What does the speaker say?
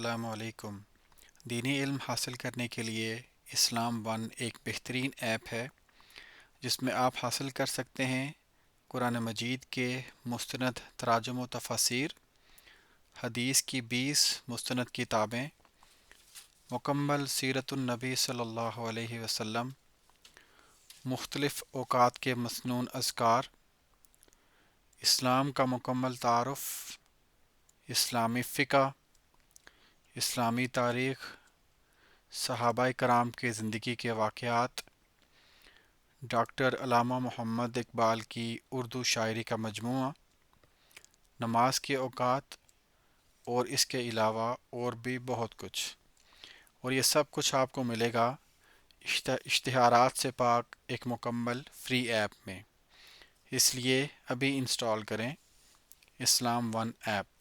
अस्सलामुअलैकुम। दीनी इल्म हासिल करने के लिए इस्लाम वन एक बेहतरीन ऐप है जिसमें आप हासिल कर सकते हैं कुरान मजीद के मुस्तनद तराजुम व तफसीर, हदीस की 20 मुस्तनद किताबें, मुकम्मल सीरतुन नबी सल्लल्लाहु अलैहि वसल्लम, मुख्तलिफ़ औक़ात के मसनून अज़कार, इस्लाम का मुकम्मल तारुफ़, इस्लामी फ़िक़्ह, इस्लामी तारीख़, सहाबाए कराम के ज़िंदगी के वाक़यात, डॉक्टर अल्लामा मोहम्मद इकबाल की उर्दू शायरी का मजमूआ, नमाज के औक़ात और इसके अलावा और भी बहुत कुछ। और ये सब कुछ आपको मिलेगा इश्तिहारात से पाक एक मुकम्मल फ्री ऐप में। इसलिए अभी इंस्टॉल करें इस्लाम वन ऐप।